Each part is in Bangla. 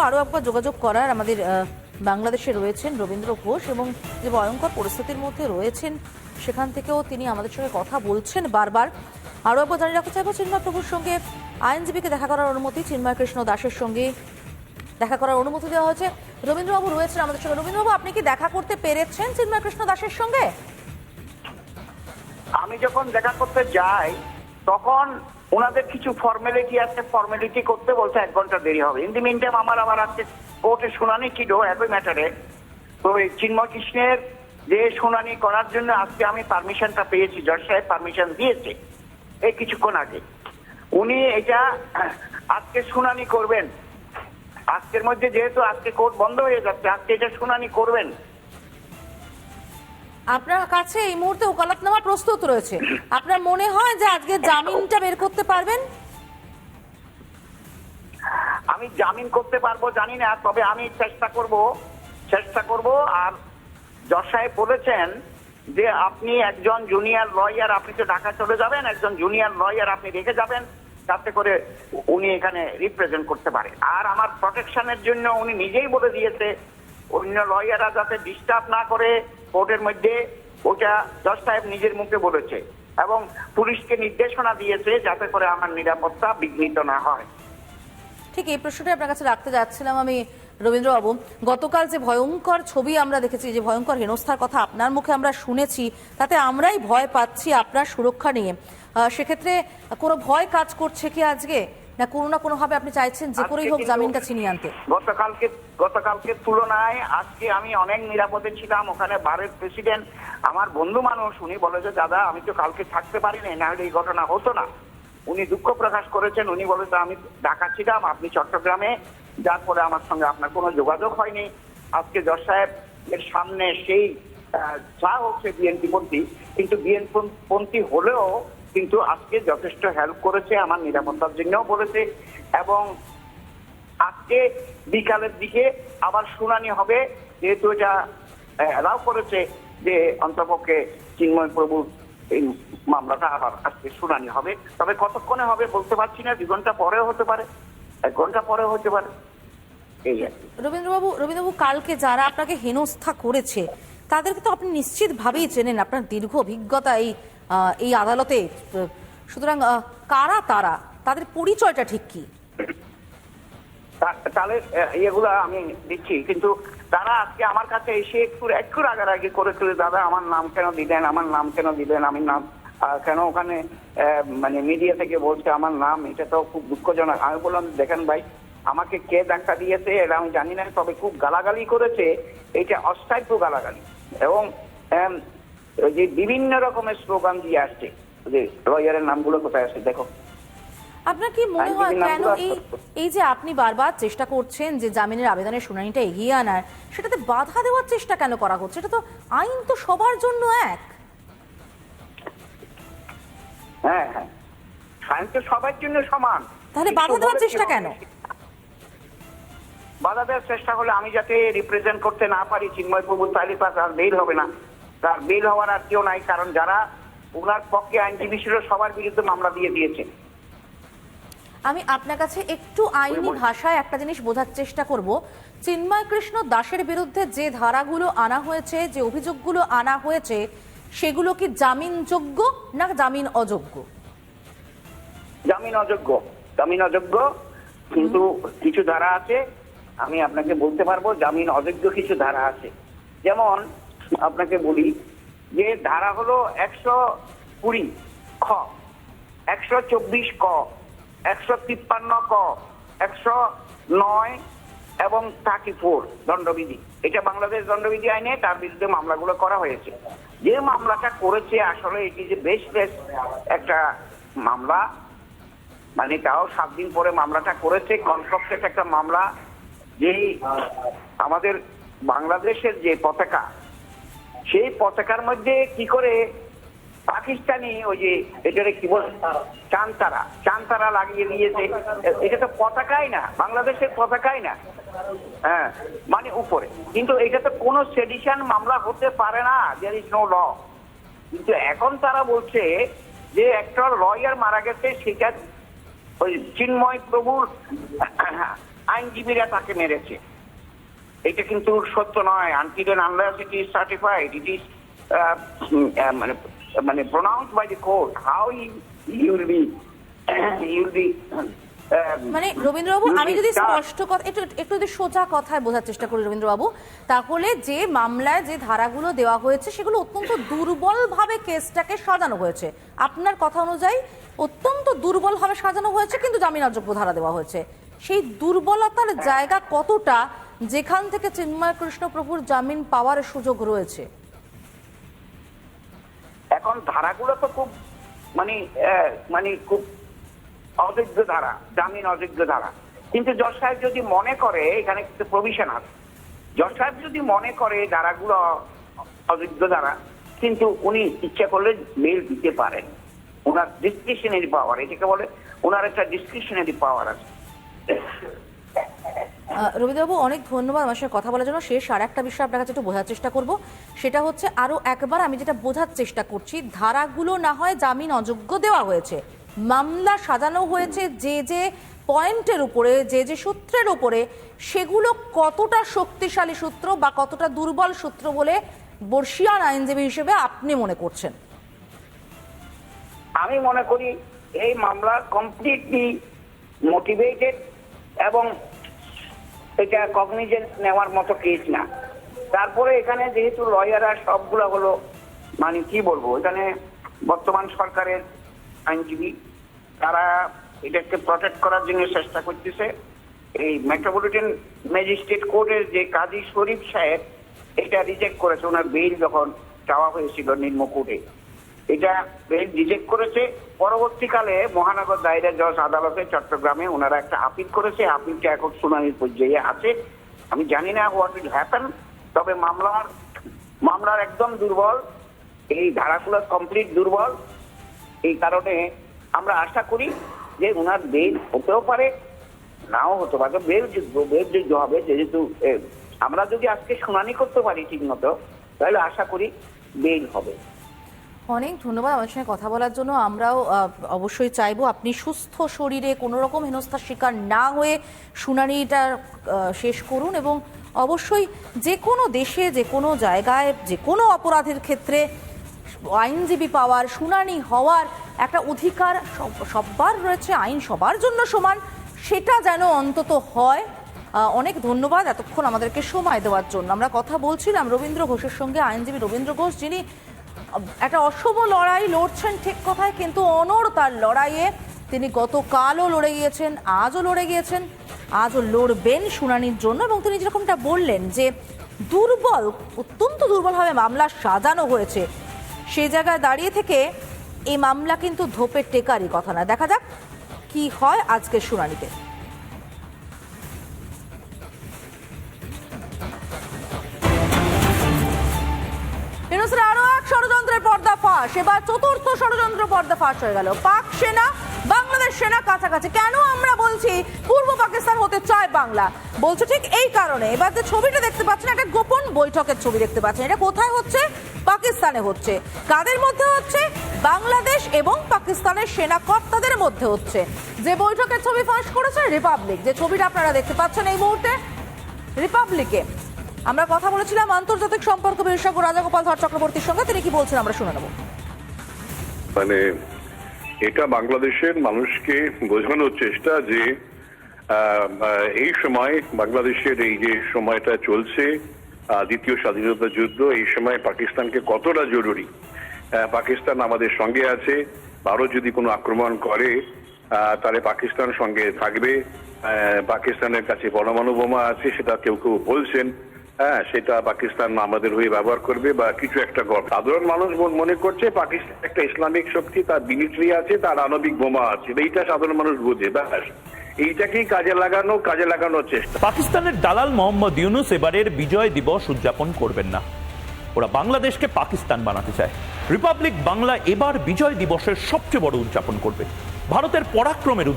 আরো একবার যোগাযোগ করার, আমাদের বাংলাদেশে রয়েছেন রবীন্দ্র ঘোষ এবং যে ভয়ঙ্কর পরিস্থিতির মধ্যে রয়েছেন সেখান থেকেও তিনি আমাদের সঙ্গে কথা বলছেন বারবার। আরো একবার জানিয়ে রাখতে চাইবো, চিন্ময় প্রভুর সঙ্গে আইনজীবীকে দেখা করার অনুমতি, চিন্ময় কৃষ্ণ দাসের সঙ্গে দেখা করার অনুমতি দেওয়া হয়েছে। রবীন্দ্রবাবু রয়েছেন আমাদের সঙ্গে। রবীন্দ্রবাবু, আপনি কি দেখা করতে পেরেছেন চিন্ময় কৃষ্ণ দাসের সঙ্গে? আমি যখন দেখা করতে যাই তখন ওনাদের কিছু ফর্মালিটি আছে, ফর্মালিটি করতে বলতে 1 ঘন্টা দেরি হবে। ইন দি মিন টাইম আমার আবার আজকে কোর্টে শুনানি ছিল একই ম্যাটারে। তো চিন্ময় কৃষ্ণের যে শুনানি করার জন্য আজকে আমি পারমিশনটা পেয়েছি, জজ সাহেব পারমিশন দিয়েছে এই কিছুক্ষণ আগে। উনি এটা আজকে শুনানি করবেন। আজকের মধ্যে যেহেতু আজকে কোর্ট বন্ধ হয়ে যাচ্ছে, আজকে এটা শুনানি করবেন। আপনার কাছে এই মুহূর্তে ওকালতনামা প্রস্তুত রয়েছে, আপনার মনে হয় যে আজকে জামিনটা বের করতে পারবেন? আমি জামিন করতে পারবো জানি না, তবে আমি চেষ্টা করব। আর জজ সাহেব বলেছেন যে আপনি একজন জুনিয়র লয়ার, আপনি তো ঢাকা চলে যাবেন, একজন জুনিয়র লয়ার আপনি রেখে যাবেন যাতে করে উনি এখানে রিপ্রেজেন্ট করতে পারে। আর আমার প্রটেকশনের জন্য উনি নিজেই বলে দিয়েছে অন্য লয়াররা যাতে ডিস্টার্ব না করে কোর্টের মধ্যে, ওটা জজ সাহেব নিজের মুখে বলেছে এবং পুলিশকে নির্দেশনা দিয়েছে যাতে করে আমার নিরাপত্তা বিঘ্নিত না হয়। ঠিক এই প্রশ্নটা আপনার কাছে রাখতে যাচ্ছিলাম আমি রবীন্দ্রবাবু। গতকাল যে ভয়ঙ্কর ছবি আমরা দেখেছি, যে ভয়ঙ্কর হেনস্থার কথা আপনার মুখে আমরা শুনেছি, তাতে আমরাই ভয় পাচ্ছি আপনার সুরক্ষা নিয়ে। সেক্ষেত্রে কোনো ভয় কাজ করছে কি আজকে, না কোনো না কোনোভাবে আপনি চাইছেন যে করেই হোক জামিনটা ছিনিয়ে আনতে? গতকালকে তুলনায় আজকে আমি অনেক নিরাপদে ছিলাম। ওখানে বারের প্রেসিডেন্ট আমার বন্ধু মানুষ, উনি বলে যে দাদা আমি তো কালকে থাকতে পারিনি, না হলে এই ঘটনা হতো না। উনি দুঃখ প্রকাশ করেছেন। উনি বলে আমি ঢাকা ছিলাম, আপনি চট্টগ্রামে, যার পরে আমার সঙ্গে আপনার কোনো যোগাযোগ হয়নি। আজকে জজ সাহেব এর সামনে সেই যা হচ্ছে বিএনপি পন্থী, কিন্তু বিএনপি পন্থী হলেও কিন্তু আজকে যথেষ্ট হেল্প করেছে, আমার নিরাপত্তার জন্যও বলেছে। এবং আজকে বিকালের দিকে আবার শুনানি হবে, যেহেতু এটা অ্যালাউ করেছে যে অন্তপক্ষে চিন্ময় প্রভুর এই মামলাটা আবার আজকে শুনানি হবে। তবে কতক্ষণে হবে বলতে পারছি না, 2 ঘন্টা পরেও হতে পারে, 1 ঘন্টা পরেও হতে পারে। এই আর কি। রবীন্দ্রবাবু, কালকে যারা আপনাকে হেনস্থা করেছে তাদেরকে তো আপনি নিশ্চিতভাবেই চেনেন, আপনার দীর্ঘ অভিজ্ঞতা এই আদালতে। সুতরাং কারা তারা, তাদের পরিচয়টা ঠিক কি? তাহলে এগুলা আমি দিচ্ছি, কিন্তু তারা আজকে আমার কাছে এসে একটু রাগারাগি করেছিল, দাদা আমার নাম কেন দিলেন, আমার নাম কেন দিলেন, আমি নাম কেন ওখানে মানে মিডিয়া থেকে বলছে আমার নাম, এটা তো খুব দুঃখজনক। আমি বললাম দেখেন ভাই, আমাকে কে ধাক্কা দিয়েছে এটা আমি জানি না, তবে খুব গালাগালি করেছে, এটা অস্থায়িত্ব গালাগালি। এবং যে বিভিন্ন রকমের স্লোগান দিয়ে আসছে, যে লয়ারের নামগুলো কোথায় আসছে দেখো। আপনার কি মনে হয় কেন এই যে আপনি বারবার চেষ্টা করছেন যে জামিনের আবেদনের শুনানিটা এগিয়ে আনার, সেটাতে বাধা দেওয়ার চেষ্টা কেন করা হচ্ছে? এটা তো আইন তো সবার জন্য এক। হ্যাঁ, আইন তো সবার জন্য সমান, তাহলে বাধা দেওয়ার চেষ্টা কেন? বাধা দেওয়ার চেষ্টা হলে আমি যাতে রিপ্রেজেন্ট করতে না পারি চিন্ময় প্রভু, তাহলে তার বেইল হবে না। তার বেইল হওয়ার আর কেউ নাই, কারণ যারা ওনার পক্ষে আইনজীবী ছিল সবার বিরুদ্ধে মামলা দিয়ে দিয়েছে। আমি আপনার কাছে একটু আইনি ভাষায় একটা জিনিস বোঝার চেষ্টা করব। চিন্ময় কৃষ্ণ দাসের বিরুদ্ধে যে ধারাগুলো আনা হয়েছে, যে অভিযোগগুলো আনা হয়েছে, সেগুলো কি জামিনযোগ্য না জামিন অযোগ্য? জামিন অযোগ্য, কিন্তু কিছু ধারা আছে, আমি আপনাকে বলতে পারবো জামিন অযোগ্য কিছু ধারা আছে। যেমন আপনাকে বলি যে ধারা হলো 120 খ, 124 ক, 153 ক, 109 এবং 34 দণ্ডবিধি। এটা বাংলাদেশ দণ্ডবিধি আইনে তার বিরুদ্ধে মামলাগুলো করা হয়েছে। যে মামলাটা করেছে আসলে এটি যে বেশ একটা মামলা, মানে তাও 7 দিন পরে মামলাটা করেছে। কনফ্লিক্টেড একটা মামলা, যেই আমাদের বাংলাদেশের যে পতাকা, সেই পতাকার মধ্যে কি করে পাকিস্তানি ওই যে এটারে কি বলে চাঁদতারা লাগিয়ে দিয়েছে। এটা তো পতাকাই না, বাংলাদেশের পতাকাই না, হ্যাঁ মানে উপরে। কিন্তু এটা তো কোনো সেডিশন মামলা হতে পারে না, দেয়ার ইজ নো ল। কিন্তু এখন তারা বলছে যে একটা লয়ার মারা গেছে, সেটা ওই চিন্ময় প্রভুর আইনজীবীরা তাকে মেরেছে। এটা কিন্তু সত্য নয়। Until and unless it is certified, it is মানে pronounced by the court, how he will be মানে রবীন্দ্রবাবু, আমি যদি স্পষ্ট কথা একটু যদি সোজা কথায় বোঝার চেষ্টা করি রবীন্দ্রবাবু, তাহলে যে মামলায় যে ধারাগুলো দেওয়া হয়েছে সেগুলো অত্যন্ত দুর্বলভাবে কেসটাকে সাজানো হয়েছে। আপনার কথা অনুযায়ী অত্যন্ত দুর্বলভাবে সাজানো হয়েছে, কিন্তু জামিন অযোগ্য ধারা দেওয়া হয়েছে। সেই দুর্বলতার জায়গা কতটা, যেখান থেকে চিন্ময় কৃষ্ণ প্রভুর জামিন পাওয়ার সুযোগ রয়েছে? এখন ধারাগুলো তো খুব মানে খুব অযোগ্য ধারা, জামিন অযোগ্য ধারা। কিন্তু জজ সাহেব যদি মনে করে, এখানে কিন্তু প্রভিশন আছে, জজ সাহেব যদি মনে করে ধারাগুলো অযোগ্য ধারা, কিন্তু উনি ইচ্ছা করলে বেল দিতে পারেন। ওনার ডিসক্রিশনারি পাওয়ার, এটাকে বলে ওনার একটা ডিসক্রিশনারি পাওয়ার আছে। রবীন্দ্রবাবু, অনেক ধন্যবাদ আমার সঙ্গে কথা বলার জন্য। শেষ আর একটা বিষয় আপনার কাছে একটু বোঝার চেষ্টা করব, সেটা হচ্ছে আরো একবার আমি যেটা বোঝার চেষ্টা করছি, ধারাগুলো না হয় জামিন অযোগ্য দেওয়া হয়েছে, মামলা সাজানো হয়েছে যে যে পয়েন্টের উপরে, যে যে সূত্রের উপরে, সেগুলো কতটা শক্তিশালী সূত্র বা কতটা দুর্বল সূত্র বলে বর্ষীয়ান আইনজীবী হিসেবে আপনি মনে করছেন? আমি মনে করি এই মামলা কমপ্লিটলি মোটিভেটেড এবং এটা কগনিজেন্স নেওয়ার মতো কেস না। তারপরে এখানে যেহেতু লয়াররা সবগুলো হলো মানে কি বলবো, এখানে বর্তমান সরকারের আইনজীবী, তারা এটাকে প্রটেক্ট করার জন্য চেষ্টা করতেছে। এই মেট্রোপলিটন ম্যাজিস্ট্রেট কোর্টের যে কাজী শরীফ সাহেব এটা রিজেক্ট করেছে, ওনার বেইল যখন চাওয়া হয়েছিল নিম্ন কোর্টে, এটা বেইল রিজেক্ট করেছে। পরবর্তীকালে মহানগর দায়রা জজ আদালতে চট্টগ্রামে ওনারা একটা আপিল করেছে, আপিলটা এখন শুনানির পর্যায়ে আছে। আমি জানি না হোয়াট উইল হ্যাপেন, তবে মামলার একদম দুর্বল, এই ধারাগুলো কমপ্লিট দুর্বল। এই কারণে আমরা আশা করি যে ওনার বেল হতেও পারে, নাও হতে পারে। বেল যোগ্য হবে, যেহেতু আমরা যদি আজকে শুনানি করতে পারি ঠিক মতো, তাহলে আশা করি বেল হবে। অনেক ধন্যবাদ আমার সঙ্গে কথা বলার জন্য। আমরাও অবশ্যই চাইবো আপনি সুস্থ শরীরে কোনো রকম হেনস্থার শিকার না হয়ে শুনানিটা শেষ করুন, এবং অবশ্যই যে কোনো দেশে, যে কোনো জায়গায়, যে কোনো অপরাধের ক্ষেত্রে আইনজীবী পাওয়ার, শুনানি হওয়ার একটা অধিকার সবার রয়েছে, আইন সবার জন্য সমান, সেটা যেন অন্তত হয়। অনেক ধন্যবাদ এতক্ষণ আমাদেরকে সময় দেওয়ার জন্য। আমরা কথা বলছিলাম রবীন্দ্র ঘোষের সঙ্গে, আইনজীবী রবীন্দ্র ঘোষ, যিনি একটা অশুভ লড়াই লড়ছেন ঠিক কথায়, কিন্তু অনড় তার লড়াইয়ে। তিনি গতকালও লড়ে গিয়েছেন, আজও লড়ে গিয়েছেন, আজও লড়বেন শুনানির জন্য। এবং তিনি যেরকমটা বললেন যে দুর্বল, অত্যন্ত দুর্বলভাবে মামলা সাজানো হয়েছে, সেই জায়গায় দাঁড়িয়ে থেকে এই মামলা কিন্তু ধোপের টেকারই কথা না। দেখা যাক কি হয় আজকের শুনানিতে। আরো এক ষড়যন্ত্রের পর্দাফাঁস, এবার চতুর্থ ষড়যন্ত্র পর্দাফাঁস হয়ে গেল। পাক সেনা, বাংলাদেশ সেনা কাছাকাছি। কেন আমরা বলছি পূর্ব পাকিস্তান হতে চায় বাংলা? বলছে ঠিক এই কারণে। এবার যে ছবিটা দেখতে পাচ্ছেন, একটা গোপন বৈঠকের ছবি দেখতে পাচ্ছেন। এটা কোথায় হচ্ছে? পাকিস্তানে হচ্ছে। কাদের মধ্যে হচ্ছে? বাংলাদেশ এবং পাকিস্তানের সেনা কর্তাদের মধ্যে হচ্ছে। যে বৈঠকের ছবি ফাঁস করেছে রিপাবলিক, যে ছবিটা আপনারা দেখতে পাচ্ছেন এই মুহূর্তে, রিপাবলিকে। আমরা কথা বলেছিলাম আন্তর্জাতিক সম্পর্ক বিশেষজ্ঞ রাজাগোপাল ধর চক্রবর্তীর সঙ্গে, তিনি কি বলছেন আমরা শুনে নেব। মানে এটা বাংলাদেশের মানুষকে বোঝানোর চেষ্টা যে এই সময় বাংলাদেশের এই যে সময়টা চলছে, দ্বিতীয় স্বাধীনতা যুদ্ধ, এই সময় পাকিস্তানকে কতটা জরুরি। পাকিস্তান আমাদের সঙ্গে আছে, ভারত যদি কোনো আক্রমণ করে তাহলে পাকিস্তান সঙ্গে থাকবে। পাকিস্তানের কাছে পরমাণু বোমা আছে, সেটা কেউ কেউ বলছেন, সেটা পাকিস্তান আমাদের হয়ে ব্যবহার করবে বা কিছু একটা। সাধারণ মানুষ মনে করছে পাকিস্তান একটা ইসলামিক শক্তি, তার মিলিটারি আছে, তার আণবিক বোমা আছে, এইটা সাধারণ মানুষ বোঝে। ব্যাস এইটাকেই কাজে লাগানোর চেষ্টা। পাকিস্তানের দালাল মোহাম্মদ ইউনুস এবারের বিজয় দিবস উদযাপন করবেন না, ওরা বাংলাদেশকে পাকিস্তান বানাতে চায়। রিপাবলিক বাংলা এবার বিজয় দিবসের সবচেয়ে বড় উদযাপন করবে। ভারতের পরাক্রমের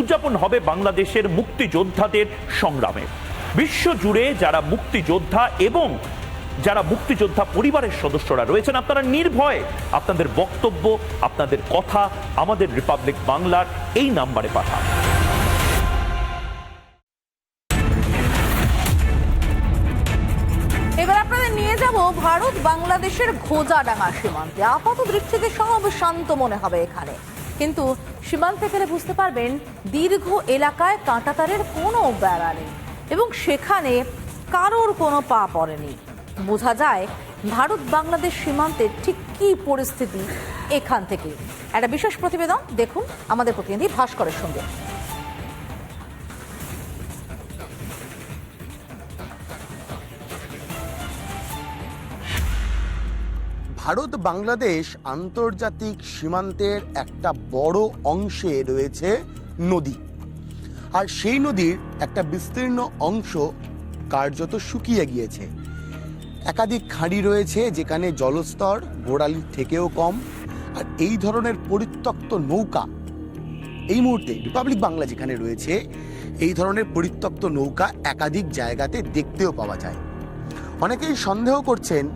উদযাপন হবে বাংলাদেশের মুক্তিযোদ্ধাদের সংগ্রামের। বিশ্ব জুড়ে যারা মুক্তিযোদ্ধা এবং যারা মুক্তিযোদ্ধা পরিবারের সদস্যরা রয়েছেন, আপনারা নির্ভয়ে আপনাদের বক্তব্য, আপনাদের কথা আমাদের রিপাবলিক বাংলার এই নাম্বারে পাঠান। যাব ভারত বাংলাদেশের ঘোজাডাঙ্গা সীমান্তে। আপাত দৃষ্টিতে সব শান্ত মনে হবে এখানে, কিন্তু সীমান্তে গেলে বুঝতে পারবেন দীর্ঘ এলাকায় কাঁটাতারের কোনো বেড়া নেই এবং সেখানে কারোর কোনো পা পড়েনি। বোঝা যায় ভারত বাংলাদেশ সীমান্তের ঠিক কী পরিস্থিতি এখান থেকে। একটা বিশেষ প্রতিবেদন দেখুন আমাদের প্রতিনিধি ভাস্করের সঙ্গে। ভারত বাংলাদেশ আন্তর্জাতিক সীমান্তের একটা বড় অংশে রয়েছে নদী, আর সেই নদীর একটা বিস্তীর্ণ অংশ কার্যত শুকিয়ে গিয়েছে। একাধিক খাঁড়ি রয়েছে যেখানে জলস্তর গোড়ালির থেকেও কম, আর এই ধরনের পরিত্যক্ত নৌকা এই মুহূর্তে রিপাবলিক বাংলা যেখানে রয়েছে, এই ধরনের পরিত্যক্ত নৌকা একাধিক জায়গাতে দেখতেও পাওয়া যায়। অনেকেই সন্দেহ করছেন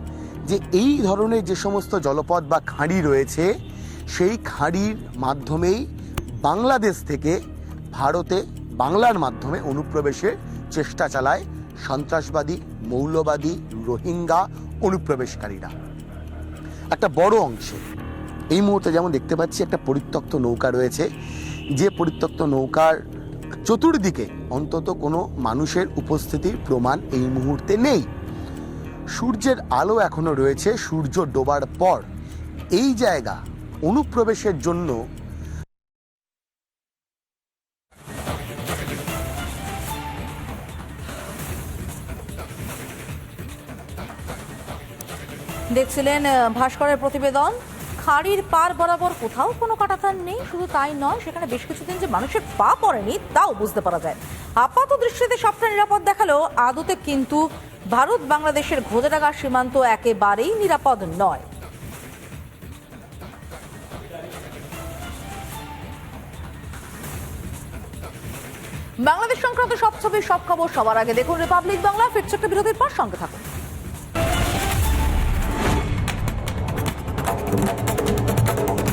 যে এই ধরনের যে সমস্ত জলপথ বা খাঁড়ি রয়েছে, সেই খাঁড়ির মাধ্যমেই বাংলাদেশ থেকে ভারতে বাংলার মাধ্যমে অনুপ্রবেশের চেষ্টা চালায় সন্ত্রাসবাদী, মৌলবাদী, রোহিঙ্গা অনুপ্রবেশকারীরা। একটা বড় অংশে এই মুহূর্তে যেমন দেখতে পাচ্ছি একটা পরিত্যক্ত নৌকা রয়েছে, যে পরিত্যক্ত নৌকার চতুর্দিকে অন্তত কোনো মানুষের উপস্থিতির প্রমাণ এই মুহূর্তে নেই। সূর্যের আলো এখনো রয়েছে, সূর্য ডোবার পর এই জায়গা অনুপ্রবেশের জন্য দেখছিলেন ভাস্করের প্রতিবেদন। খাড়ির পার বরাবর কোথাও কোনো কাঁটাতার নেই, শুধু তাই নয়, সেখানে বেশ কিছুদিন যে মানুষের পা পড়েনি তাও বুঝতে পারা যায়। আপাত দৃষ্টিতে সবটা নিরাপদ দেখালেও আদতে কিন্তু ভারত বাংলাদেশের ঘোজাডাঙ্গা সীমান্ত একেবারেই নিরাপদ নয়। বাংলাদেশ সংক্রান্ত সব ছবি, সব খবর সবার আগে দেখুন রিপাবলিক বাংলা। ফিরছে একটা বিরতির পর, সঙ্গে থাকুন।